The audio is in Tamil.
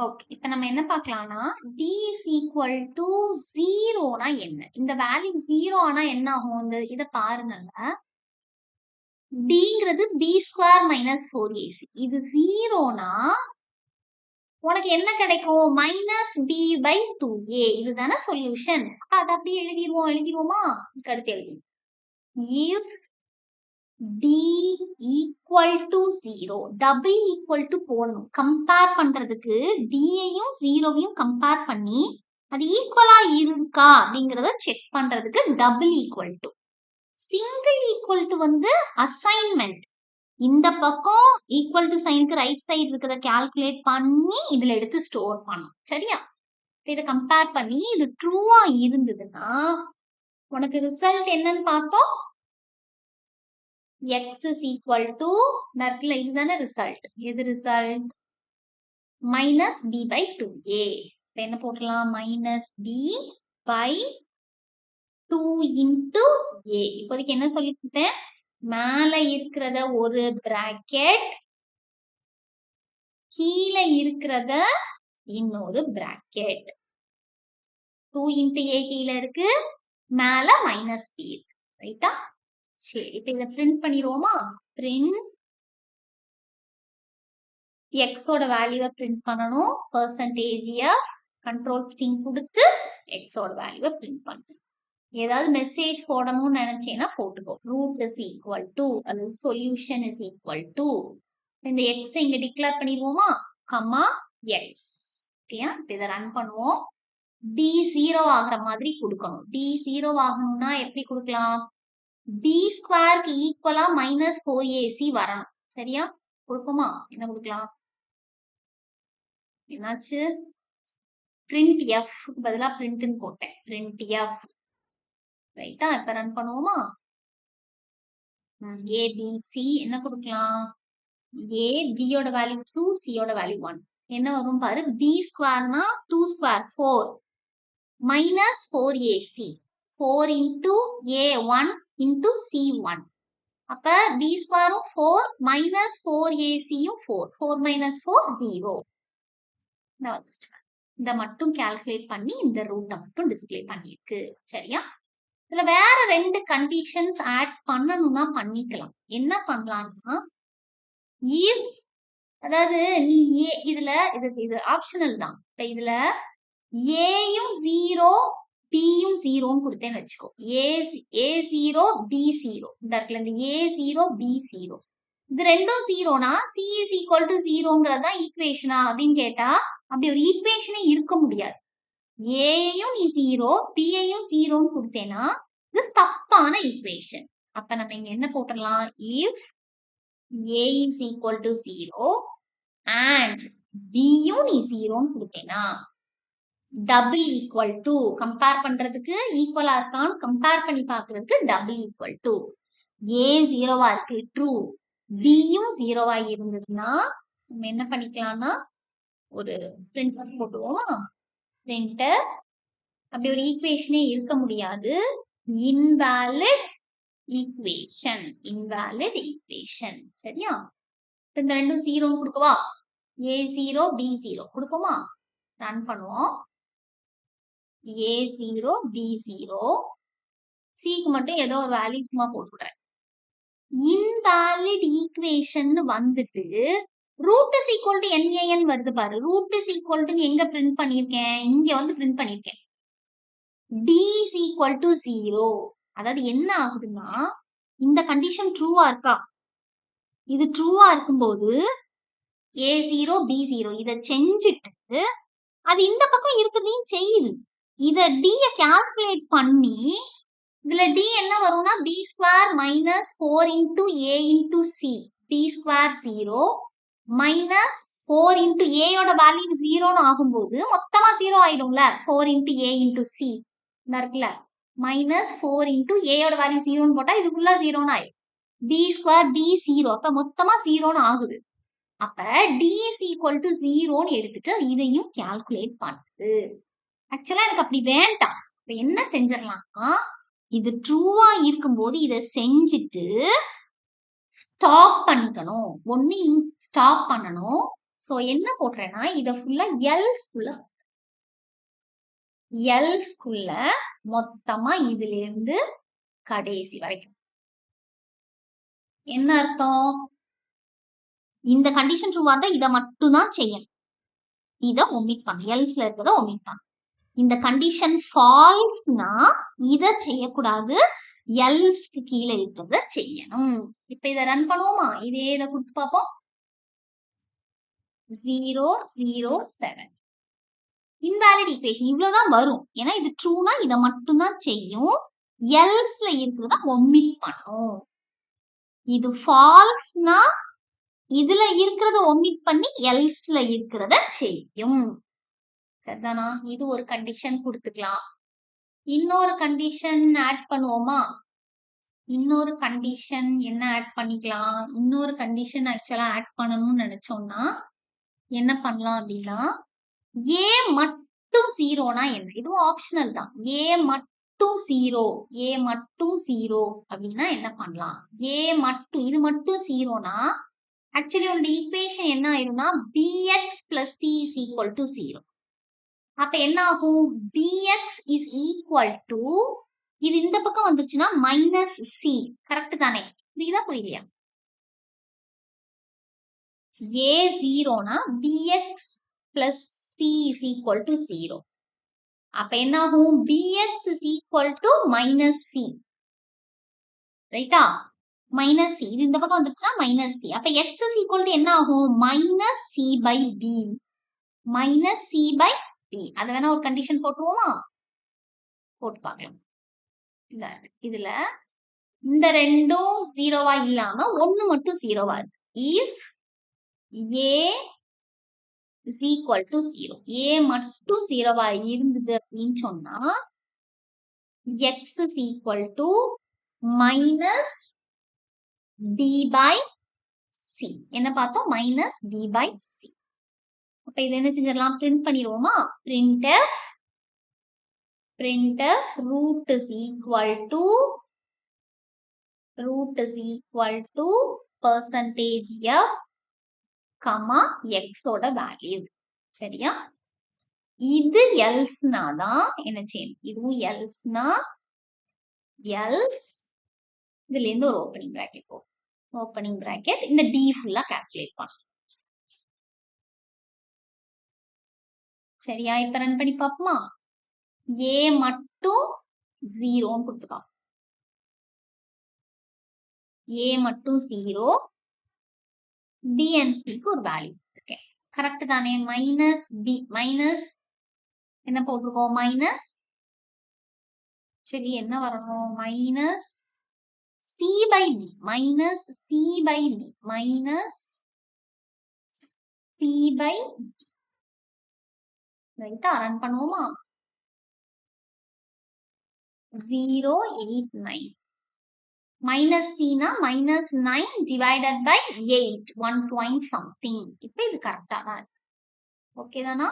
ஓகே. இப்ப நம்ம என்ன பார்க்கலாம்னா, d is equal to 0னா என்ன? இந்த வேல்யூ 0 ஆனா என்ன ஆகும்? இத பாருங்கங்க. dங்கிறது b ஸ்கொயர் மைனஸ் 4ac. இது 0னா உனக்கு என்ன கிடைக்கும்? Minus b by 2a. இதுதானே சொல்யூஷன். அதை அப்படியே எழுதிடுவோமா? இதுக்கு அடுத்து எழுதி if d equal to 0 double equal to போடணும். கம்பேர் பண்றதுக்கு d-ஐயும் 0வையும் கம்பேர் பண்ணி அது ஈக்குவலா இருக்கா அப்படிங்கறத செக் பண்றதுக்கு double equal to. Single equal to வந்து அசைன்மெண்ட். இந்த பக்கம் ஈக்குவல் டு சைனுக்கு ரைட் சைடு இருக்கிறத கால்குலேட் பண்ணி இதுல எடுத்து ஸ்டோர் பண்ணும். சரியா? இதை கம்பேர் பண்ணி இது ட்ரூவா இருந்ததுன்னா உனக்கு ரிசல்ட் என்னன்னு பார்த்தோம். x is equal to இதுதானே ரிசல்ட். எது result? Minus b by 2a. என்ன போடலாம்? Minus b by 2 into a. இப்போதைக்கு என்ன சொல்லிக்கிட்டேன்? மேல இருக்கிறத ஒரு பிராக்கெட், கீழே இருக்கிறத இன்னொரு பிராக்கெட். 2 into a கீழே இருக்கு, மேல மைனஸ் b இருக்கு. ரைட்டா? சரி, இப்ப இதை பிரிண்ட் பண்ணிடுவோமா? பிரிண்ட் x ஓட வேல்யூவை பிரிண்ட் பண்ணணும். பர்சன்டேஜ் f கண்ட்ரோல் ஸ்ட்ரிங் கொடுத்து x ஓட வேல்யூவை பிரிண்ட் பண்ணணும். ஏதாவது மெசேஜ் போடணும்னு நினைச்சேன்னா போட்டுக்கோ. ரூட் இஸ் ஈக்குவல் டு அல்லது சொல்யூஷன் இஸ் ஈக்குவல் டு இந்த x இங்க டிக்ளேர் பண்ணிடுவோமா? கம்மா x. ஓகேயா? இதை ரன் பண்ணுவோம். d 0 ஆகிற மாதிரி கொடுக்கணும். d 0 ஆகணும்னா எப்படி கொடுக்கலாம்? b ஸ்கொயருக்கு ஈக்குவலா மைனஸ் 4ac வரணும். சரியா? கொடுப்போமா? என்ன கொடுக்கலாம்? என்னாச்சு? பிரிண்ட் f பதிலா பிரிண்ட்னு போட்டேன். Print f. ரைட்டா? இப்ப ரன் பண்ணுவோமா? abc என்ன கொடுக்கலாம்? a b யோட வேல்யூ 2, c யோட வேல்யூ 1. என்ன வரும் பாரு? b ஸ்கொயர்னா 2 square 4 minus 4ac. 4 into a1 into c1. அப்ப b ஸ்கொயரும் 4 மைனஸ் 4ac-யும் 4. 4 மைனஸ் 4 0. இதை மட்டும் கால்குலேட் பண்ணி இந்த ரூட்டை மட்டும் டிஸ்பிளே பண்ணிருக்கு. சரியா? இதுல வேற 2 கண்டிஷன்ஸ் ஆட் பண்ணணும்னா பண்ணிக்கலாம். என்ன பண்ணலாம்னா, அதாவது நீ இதுல இது ஆப்ஷனல் தான். இதுல ஏயும் 0 பியும் 0ன்னு கொடுத்தேன்னு வச்சுக்கோ. a0 b0 இந்த இடத்துல இந்த a0 b0 இது ரெண்டும் 0னா c is equal to 0ங்கிறதா ஈக்குவேஷனா அப்படின்னு கேட்டா அப்படி ஒரு ஈக்குவேஷனே இருக்க முடியாது. ஏயும் நீ 0 பியையும் 0ன்னு கொடுத்தேன்னா இது தப்பான ஈக்குவேஷன். அப்ப நம்ம இங்க என்ன போட்டுடலாம்? if a is equal to 0 and b-யும் நீ 0ன்னு கொடுத்தேனா டபுள் ஈக்குவல் டு கம்பேர் பண்றதுக்கு ஈக்குவலா இருக்கான்னு கம்பேர் பண்ணி பாக்குறதுக்கு டபுள் ஈக்குவல் டு a 0வா இருக்கு ட்ரூ, b-யும் 0வா இருந்ததுன்னா நம்ம என்ன பண்ணிக்கலாம்னா ஒரு பிரிண்ட் போட்டுவோமா? பிரிண்டர் அப்படி ஒரு ஈக்குவேஷனே இருக்க முடியாது. Invalid equation. Invalid equation. சரியா? இந்த ரெண்டும் 0ன்னு கொடுக்கவா? a0 b0 கொடுப்போமா? ரன் பண்ணுவோம். a0 b0 c-க்கு மட்டும் ஏதோ ஒரு வேல்யூ சும்மா போட்டுறேன். இன்வாலிட் ஈக்குவேஷன் வந்துட்டு root is equal to NaN வருது பாரு. ரூட் இஸ் ஈக்குவல் டு எங்க பிரிண்ட் பண்ணிருக்கேன்? இங்க வந்து பிரிண்ட் பண்ணிருக்கேன். d is equal to 0. அதாவது என்ன ஆகுதுன்னா இந்த கண்டிஷன் ட்ரூவா இருக்கா? இது ட்ரூவா இருக்கும்போது a0 b0 இதை செஞ்சுட்டு அது இந்த பக்கம் இருக்கிறதையும் செய்யுது. இத d-ய கால்குலேட் பண்ணி இதுல d என்ன வரும்னா b square minus 4 into a into c. b square 0 minus 4 into a யோட வேல்யூ 0ன்னு ஆகும்போது மொத்தமா 0 ஆயிடும்ல. 4 into a into c இருக்குல்ல, மைனஸ் 4 into a யோட வேல்யூ 0ன்னு போட்டா இதுக்குள்ள 0ன்னு ஆயிடும். b ஸ்கொயர் d 0 அப்ப மொத்தமா 0ன்னு ஆகுது. அப்ப d is equal to 0ன்னு எடுத்துட்டு இதையும் கால்குலேட் பண்ணுது. ஆக்சுவலா எனக்கு அப்படி வேண்டாம். இப்ப என்ன செஞ்சிடலாம்னா இது ட்ரூவா இருக்கும்போது இதை செஞ்சுட்டு ஸ்டாப் பண்ணிக்கணும். ஒன்னு ஸ்டாப் பண்ணணும். சோ என்ன போடுறேன்னா இத ஃபுல்லா எல்ஸ்குள்ள மொத்தமா இதுல இருந்து கடைசி வரைக்கும். என்ன அர்த்தம்? இந்த கண்டிஷன் ட்ரூவா இருந்தா இதை மட்டும் தான் செய்யணும். இதை ஒமிட் பண்ணணும். எல்ஸ்ல இருக்கிறத ஒமிட் பண்ணணும். இந்த கண்டிஷன் ஃபால்ஸ்னா இதை செய்யக்கூடாது, எல்ஸ்க்கு கீழே இருக்கிறத செய்யணும். இப்ப இதை ரன் பண்ணுவோமா? இதே இதை கொடுத்து பார்ப்போம். 0 0 7 இன்வாலிட் ஈக்குவேஷன் இவ்வளவுதான் வரும். ஏன்னா இது ட்ரூனா இதை மட்டும் தான் செய்யும், எல்ஸ்ல இருக்கிறத ஒமிட் பண்ணும். இது ஃபால்ஸ்னா இதுல இருக்கிறத ஒமிட் பண்ணி எல்ஸ்ல இருக்கிறத செய்யும். சரிதானா? இது ஒரு கண்டிஷன் கொடுத்துக்கலாம். இன்னொரு கண்டிஷன் ஆட் பண்ணுவோமா? இன்னொரு கண்டிஷன் என்ன ஆட் பண்ணிக்கலாம்? இன்னொரு கண்டிஷன் ஆக்சுவலா ஆட் பண்ணணும்னு நினைச்சோம்னா என்ன பண்ணலாம் அப்படின்னா, ஏ மட்டும் ஜீரோனா என்ன? இதுவும் ஆப்ஷனல் தான். ஏ மட்டும் ஜீரோ அப்படின்னா என்ன பண்ணலாம்? ஏ மட்டும், இது மட்டும் ஜீரோனா ஆக்சுவலி உங்க ஈக்குவேஷன் என்ன ஆயிரும்னா bx plus c is equal to 0. அப்ப என்ன ஆகும்? bx is equal to, இது இந்த பக்கம் வந்துருச்சுன்னா மைனஸ் சி. கரெக்ட் தானே? புரியுதா புரியலையா? a 0னா bx plus c is equal to 0. அப்ப என்ன ஆகும்? bx is equal to minus c. ரைட்டா? Minus C. இது இந்த பக்கம் வந்துருச்சுன்னா மைனஸ் சி. அப்ப எக்ஸ் இஸ் ஈக்குவல் டு என்ன ஆகும்? Minus C by B. Minus C by B. அதை வேணா ஒரு கண்டிஷன் போட்டுருவோமா? போட்டு பார்க்கலாம். இதுல இந்த ரெண்டும் ஜீரோவா இல்லாம ஒண்ணு மட்டும் ஜீரோவா இருக்கு. If A is equal to 0, ஏ மட்டும் ஜீரோவா இருந்தது அப்படின்னு சொன்னா X is equal to minus b by c. என்ன பார்த்தோம்? Minus b by c. அப்ப இது என்ன செஞ்சிடலாம்? Print பண்ணிடுவோமா? printf root is equal to percentage f comma x ஓட வேல்யூ. சரியா? இது எல்ஸ்னா தான் என்ன செய்யணும்? இதுவும் எல்ஸ்னா எல்ஸ் இதுல இருந்து ஒரு ஓப்பனிங் பிராக்கெட் போகும். ஓப்பனிங் பிராக்கெட் இந்த டி ஃபுல்லா கால்குலேட் பண்ணணும். சரியா? இப்ப ரன் பண்ணி பார்ப்போமா? ஏ மட்டும் ஜீரோன்னு கொடுத்துக்கலாம். ஏ மட்டும் ஜீரோ, பி அண்ட் சிக்கு ஒரு வேல்யூ இருக்கேன். கரெக்ட் தானே? மைனஸ் பி, மைனஸ் என்ன போட்டிருக்கோம்? மைனஸ், சரி என்ன வரணும்? Minus C by B, minus C by B, minus C by B. ரைட்டா? ரன் பண்ணுவோமா? 089 மைனஸ் சினா minus 9 divided by 8, 1 point something. இப்ப இது கரெக்டா தான் இருக்கு. ஓகே தானா?